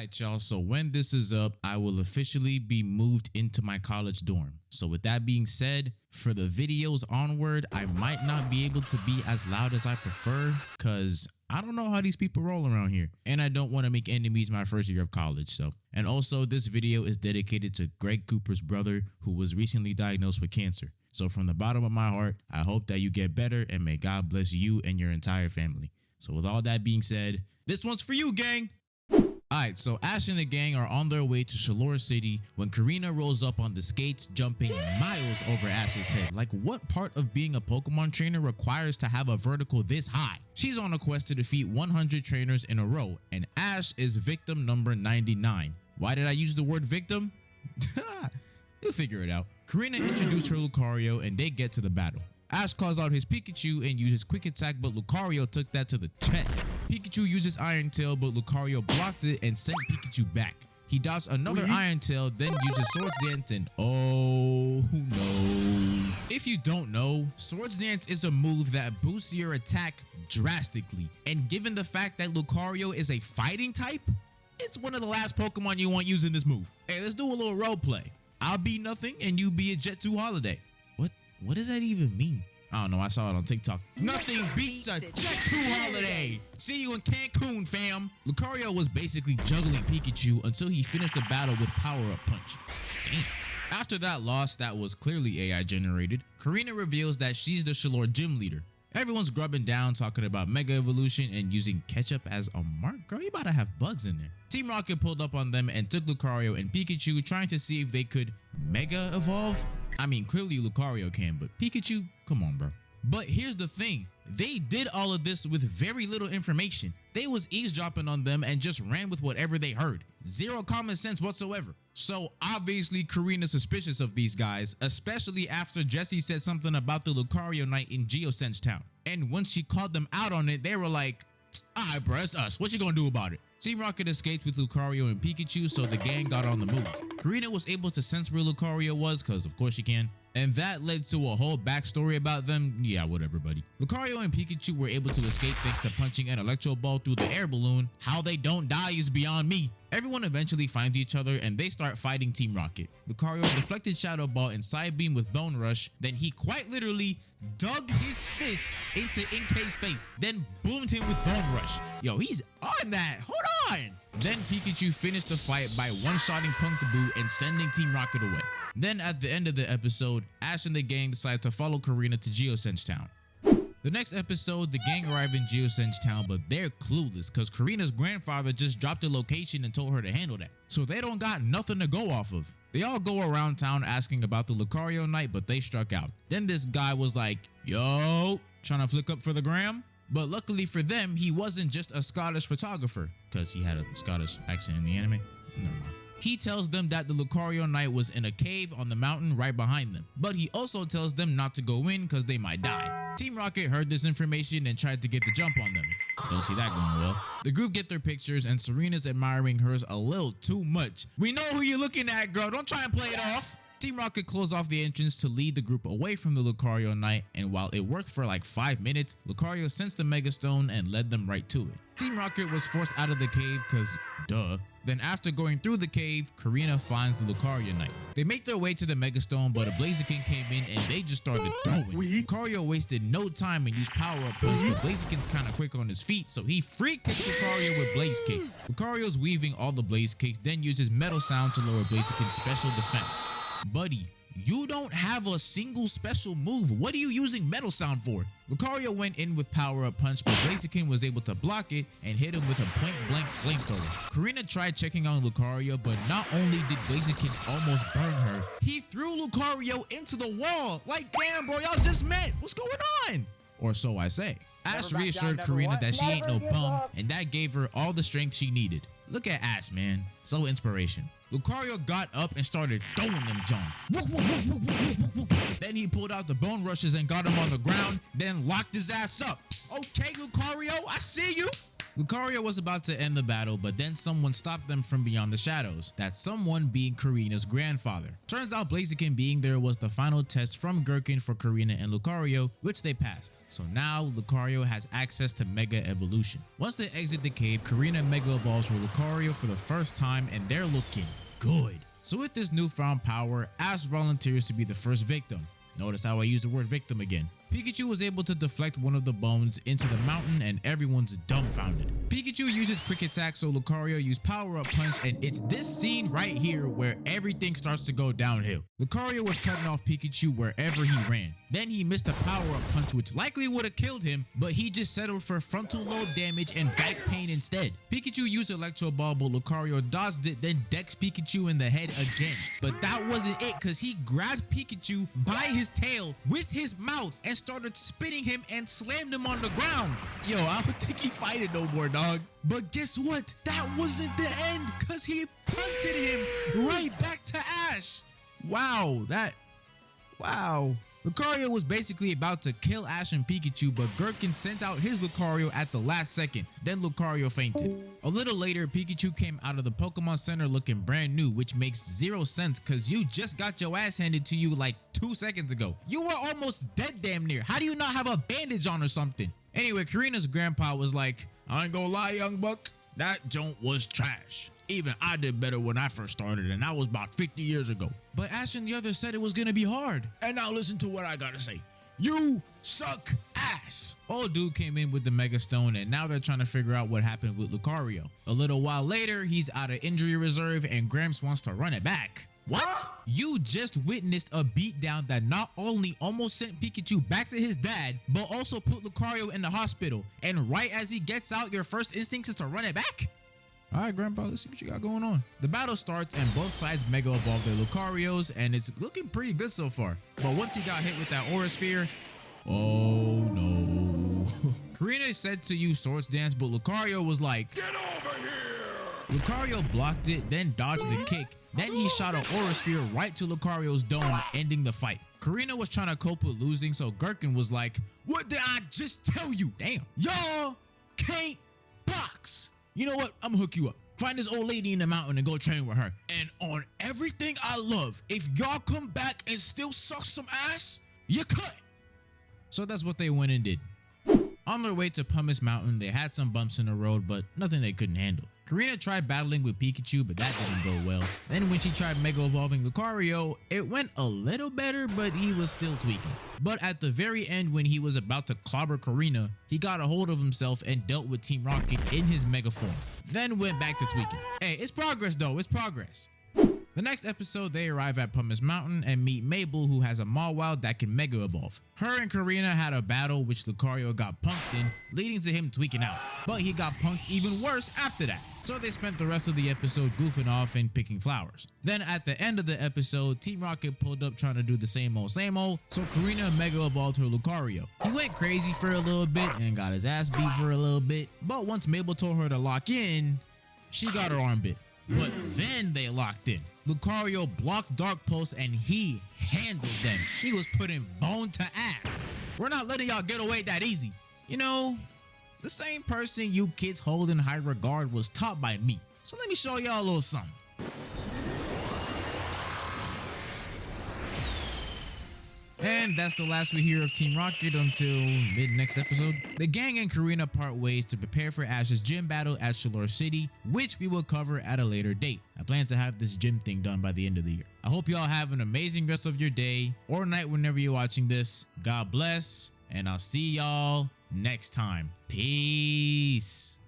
Alright y'all, so when this is up, I will officially be moved into my college dorm. So with that being said, for the videos onward, I might not be able to be as loud as I prefer because I don't know how these people roll around here. And I don't want to make enemies my first year of college, so. And also, this video is dedicated to Greg Cooper's brother who was recently diagnosed with cancer. So from the bottom of my heart, I hope that you get better and may God bless you and your entire family. So with all that being said, this one's for you, gang! Alright, so Ash and the gang are on their way to Shalor City when Korrina rolls up on the skates, jumping miles over Ash's head. Like, what part of being a Pokemon trainer requires to have a vertical this high? She's on a quest to defeat 100 trainers in a row, and Ash is victim number 99. Why did I use the word victim? You'll figure it out. Korrina introduced her Lucario and they get to the battle. Ash calls out his Pikachu and uses Quick Attack, but Lucario took that to the chest. Pikachu uses Iron Tail, but Lucario blocked it and sent Pikachu back. He dodged another Iron Tail, then uses Swords Dance and oh no. If you don't know, Swords Dance is a move that boosts your attack drastically. And given the fact that Lucario is a fighting type, it's one of the last Pokemon you want using this move. Hey, let's do a little role play. I'll be nothing and you be a Jet 2 Holiday. What does that even mean? I don't know, I saw it on TikTok. Nothing beats a Jet 2 Holiday! See you in Cancun, fam! Lucario was basically juggling Pikachu until he finished the battle with Power Up Punch. Damn. After that loss that was clearly AI generated, Korrina reveals that she's the Shalor gym leader. Everyone's grubbing down talking about Mega Evolution and using ketchup as a mark. Girl, you about to have bugs in there. Team Rocket pulled up on them and took Lucario and Pikachu, trying to see if they could Mega Evolve. I mean, clearly Lucario can, but Pikachu, come on, bro. But here's the thing. They did all of this with very little information. They was eavesdropping on them and just ran with whatever they heard. Zero common sense whatsoever. So obviously Korrina's suspicious of these guys, especially after Jessie said something about the Lucario night in Geosense Town. And when she called them out on it, they were like, alright bro, it's us. What you gonna do about it? Team Rocket escaped with Lucario and Pikachu, so the gang got on the move. Korrina was able to sense where Lucario was, cause of course she can. And that led to a whole backstory about them. Yeah, whatever, buddy. Lucario and Pikachu were able to escape thanks to punching an Electro Ball through the air balloon. How they don't die is beyond me. Everyone eventually finds each other and they start fighting Team Rocket. Lucario deflected Shadow Ball and Side Beam with Bone Rush. Then he quite literally dug his fist into Inkay's face, then boomed him with Bone Rush. Yo, he's on that. Hold on. Then Pikachu finished the fight by one-shotting Punkaboo and sending Team Rocket away. Then at the end of the episode, Ash and the gang decide to follow Korrina to Geosense Town. The next episode, the gang arrive in Geosense Town, but they're clueless because Korrina's grandfather just dropped the location and told her to handle that. So they don't got nothing to go off of. They all go around town asking about the Lucario night, but they struck out. Then this guy was like, yo, trying to flick up for the gram? But luckily for them, he wasn't just a Scottish photographer, because he had a Scottish accent in the anime. Never mind. He tells them that the Lucario Knight was in a cave on the mountain right behind them, but he also tells them not to go in because they might die. Team Rocket heard this information and tried to get the jump on them. Don't see that going well. The group get their pictures and Serena's admiring hers a little too much. We know who you're looking at, girl. Don't try and play it off. Team Rocket closed off the entrance to lead the group away from the Lucario Knight, and while it worked for like 5 minutes, Lucario sensed the Mega Stone and led them right to it. Team Rocket was forced out of the cave cause duh. Then after going through the cave, Korrina finds the Lucario Knight. They make their way to the Mega Stone, but a Blaziken came in and they just started throwing. Lucario wasted no time and used Power Up Punch, but Blaziken's kinda quick on his feet, so he free kicked Lucario with Blaze Kick. Lucario's weaving all the Blaze Kicks, then uses Metal Sound to lower Blaziken's special defense. Buddy, you don't have a single special move. What are you using Metal Sound for? Lucario went in with Power Up Punch, but Blaziken was able to block it and hit him with a point-blank flamethrower. Korrina tried checking on Lucario, but not only did Blaziken almost burn her, he threw Lucario into the wall. Like, damn, bro, y'all just met. What's going on? Or so I say. Ash reassured Korrina that she ain't no bum, and that gave her all the strength she needed. Look at Ash, man. So inspiration. Lucario got up and started throwing them junk. Then he pulled out the Bone Rushes and got him on the ground, then locked his ass up. Okay, Lucario, I see you. Lucario was about to end the battle, but then someone stopped them from beyond the shadows, that someone being Korrina'S grandfather. Turns out Blaziken being there was the final test from Gherkin for Korrina and Lucario, which they passed. So now Lucario has access to Mega Evolution. Once they exit the cave, Korrina Mega Evolves with Lucario for the first time and they're looking good. So with this newfound power, Ash volunteers to be the first victim. Notice how I use the word victim again. Pikachu was able to deflect one of the bones into the mountain and everyone's dumbfounded. Pikachu uses quick attack, so Lucario used power up punch, and it's this scene right here where everything starts to go downhill. Lucario was cutting off Pikachu wherever he ran. Then he missed a power up punch which likely would have killed him, but he just settled for frontal lobe damage and back pain instead. Pikachu used Electro Ball, but Lucario dodged it, then decks Pikachu in the head again. But that wasn't it, cause he grabbed Pikachu by his tail with his mouth and started spitting him and slammed him on the ground. Yo, I don't think he fighted no more, dog. But guess what? That wasn't the end, cause he punted him right back to Ash. Wow. Lucario was basically about to kill Ash and Pikachu, but Gherkin sent out his Lucario at the last second. Then Lucario fainted. A little later, Pikachu came out of the Pokemon Center looking brand new, which makes zero sense cause you just got your ass handed to you like 2 seconds ago. You were almost dead damn near. How do you not have a bandage on or something? Anyway, Korrina's grandpa was like, I ain't gonna lie, young buck, that joint was trash. Even I did better when I first started, and that was about 50 years ago. But Ash and the others said it was gonna be hard. And now listen to what I gotta say. You suck ass. Old dude came in with the Mega Stone, and now they're trying to figure out what happened with Lucario. A little while later, he's out of injury reserve, and Gramps wants to run it back. What? You just witnessed a beatdown that not only almost sent Pikachu back to his dad, but also put Lucario in the hospital. And right as he gets out, your first instinct is to run it back? Alright, Grandpa, let's see what you got going on. The battle starts and both sides Mega Evolve their Lucarios, and it's looking pretty good so far. But once he got hit with that Aura Sphere, oh no. Korrina said to use Swords Dance, but Lucario was like, get over here! Lucario blocked it, then dodged the kick. Then he shot an Aura Sphere right to Lucario's dome, ending the fight. Korrina was trying to cope with losing, so Gherkin was like, what did I just tell you? Damn. Y'all can't box. You know what? I'm gonna hook you up. Find this old lady in the mountain and go train with her. And on everything I love, if y'all come back and still suck some ass, you cut. So that's what they went and did. On their way to Pumice Mountain, they had some bumps in the road, but nothing they couldn't handle. Korrina tried battling with Pikachu, but that didn't go well. Then when she tried Mega Evolving Lucario, it went a little better, but he was still tweaking. But at the very end, when he was about to clobber Korrina, he got a hold of himself and dealt with Team Rocket in his Mega form. Then went back to tweaking. Hey, it's progress though, it's progress. The next episode, they arrive at Pumice Mountain and meet Mabel, who has a Mawile that can Mega Evolve. Her and Korrina had a battle which Lucario got punked in, leading to him tweaking out. But he got punked even worse after that. So they spent the rest of the episode goofing off and picking flowers. Then at the end of the episode, Team Rocket pulled up trying to do the same old, so Korrina Mega Evolved her Lucario. He went crazy for a little bit and got his ass beat for a little bit. But once Mabel told her to lock in, she got her arm bit. But then they locked in. Lucario blocked Dark Pulse and he handled them. He was putting bone to ass. We're not letting y'all get away that easy. You know, the same person you kids hold in high regard was taught by me. So let me show y'all a little something. And that's the last we hear of Team Rocket until mid-next episode. The gang and Korrina part ways to prepare for Ash's gym battle at Shalor City, which we will cover at a later date. I plan to have this gym thing done by the end of the year. I hope y'all have an amazing rest of your day or night whenever you're watching this. God bless, and I'll see y'all next time. Peace.